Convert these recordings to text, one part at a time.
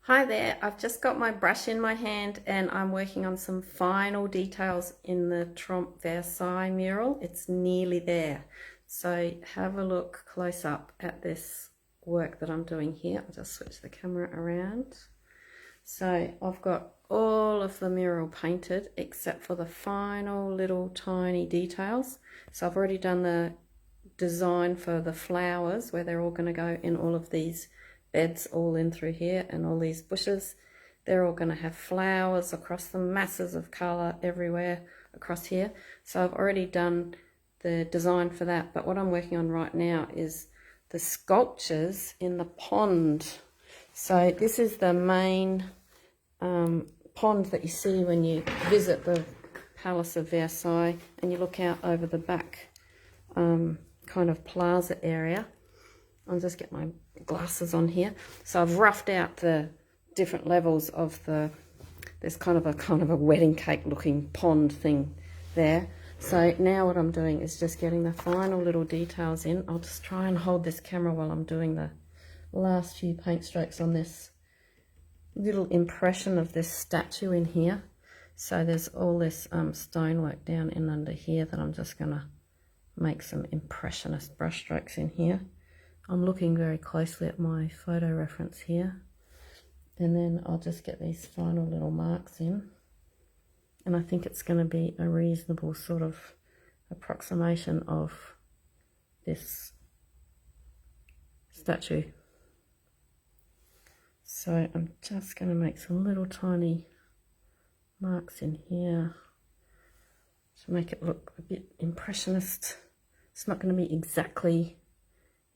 Hi there, I've just got my brush in my hand and I'm working on some final details in the Trompe Versailles mural. It's nearly there. So have a look close up at this work that I'm doing here. I'll just switch the camera around. So I've got all of the mural painted except for the final little tiny details. So I've already done the design for the flowers where they're all going to go in all of these beds all in through here, and all these bushes, they're all going to have flowers across them, masses of colour everywhere across here. So I've already done the design for that, but what I'm working on right now is the sculptures in the pond. So this is the main pond that you see when you visit the Palace of Versailles and you look out over the back kind of plaza area. I'll just get my glasses on here. So I've roughed out the different levels of there's kind of a wedding cake looking pond thing there. So now what I'm doing is just getting the final little details in. I'll just try and hold this camera while I'm doing the last few paint strokes on this little impression of this statue in here. So there's all this stonework down in under here that I'm just going to make some impressionist brush strokes in here. I'm looking very closely at my photo reference here, and then I'll just get these final little marks in, and I think it's going to be a reasonable sort of approximation of this statue. So I'm just going to make some little tiny marks in here to make it look a bit impressionist. It's not going to be exactly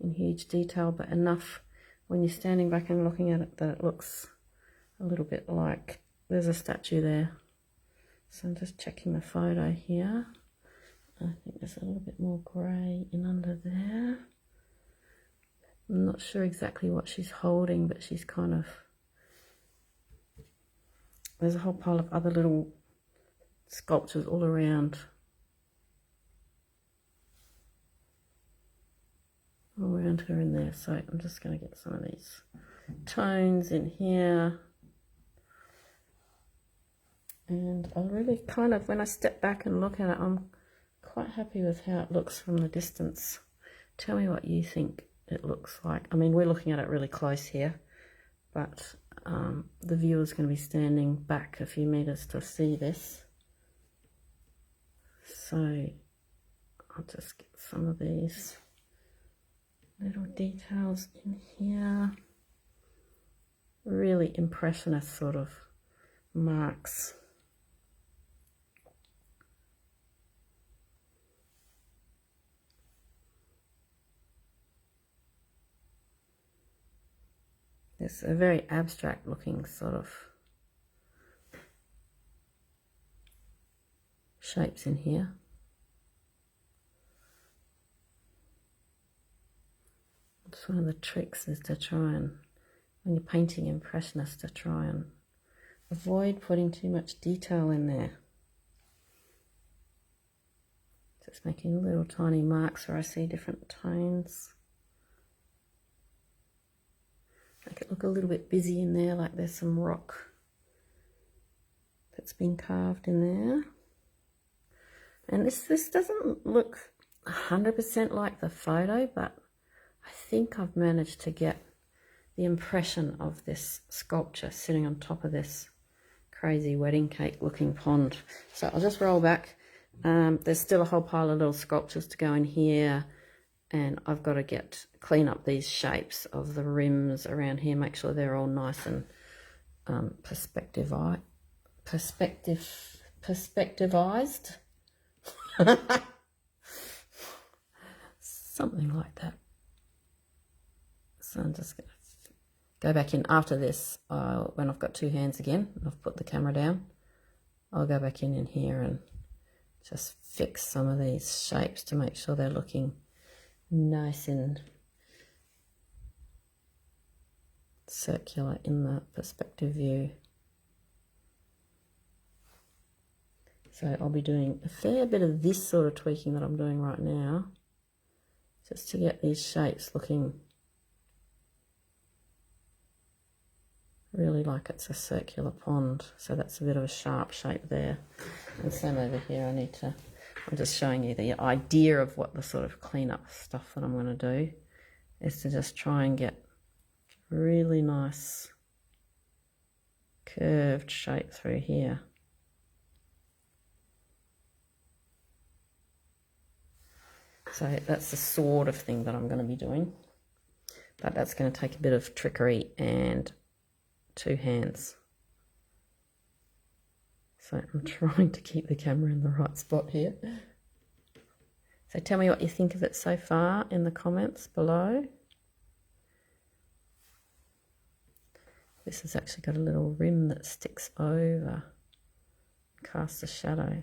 in huge detail, but enough when you're standing back and looking at it that it looks a little bit like there's a statue there. So I'm just checking the photo here. I think there's a little bit more grey in under there. I'm not sure exactly what she's holding, but she's kind of, there's a whole pile of other little sculptures all around. All around her in there. So I'm just going to get some of these tones in here. And I really kind of, when I step back and look at it, I'm quite happy with how it looks from the distance. Tell me what you think it looks like. I mean, we're looking at it really close here, but the viewer's going to be standing back a few meters to see this. So I'll just get some of these little details in here. Really impressionist sort of marks. There's a very abstract looking sort of shapes in here. It's one of the tricks is to try and, when you're painting impressionist, to try and avoid putting too much detail in there. Just making little tiny marks where I see different tones. Make it look a little bit busy in there, like there's some rock that's been carved in there. And this doesn't look 100% like the photo, but I think I've managed to get the impression of this sculpture sitting on top of this crazy wedding cake looking pond. So I'll just roll back. There's still a whole pile of little sculptures to go in here, and I've got to clean up these shapes of the rims around here, make sure they're all nice and perspectivized. Something like that. So I'm just going to go back in after this. When I've got two hands again, I've put the camera down, I'll go back in here and just fix some of these shapes to make sure they're looking nice and circular in the perspective view. So I'll be doing a fair bit of this sort of tweaking that I'm doing right now, just to get these shapes looking really like it's a circular pond, so that's a bit of a sharp shape there. And same over here, I'm just showing you the idea of what the sort of cleanup stuff that I'm going to do is to just try and get really nice curved shape through here. So that's the sort of thing that I'm going to be doing, but that's going to take a bit of trickery and two hands. So I'm trying to keep the camera in the right spot here. So tell me what you think of it so far in the comments below. This has actually got a little rim that sticks over, casts a shadow.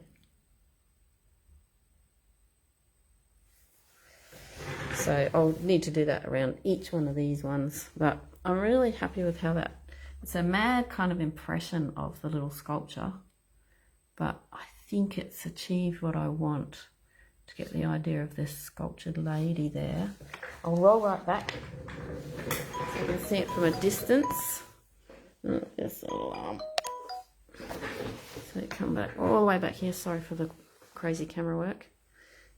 So I'll need to do that around each one of these ones, but I'm really happy with how that, it's a mad kind of impression of the little sculpture, but I think it's achieved what I want to get the idea of this sculptured lady there. I'll roll right back so you can see it from a distance. Just a little so come back all the way back here. Sorry for the crazy camera work.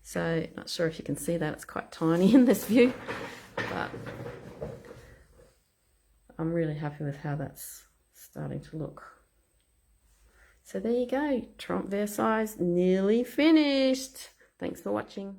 So not sure if you can see that, it's quite tiny in this view, but I'm really happy with how that's starting to look. So there you go, Trompe Versailles nearly finished. Thanks for watching.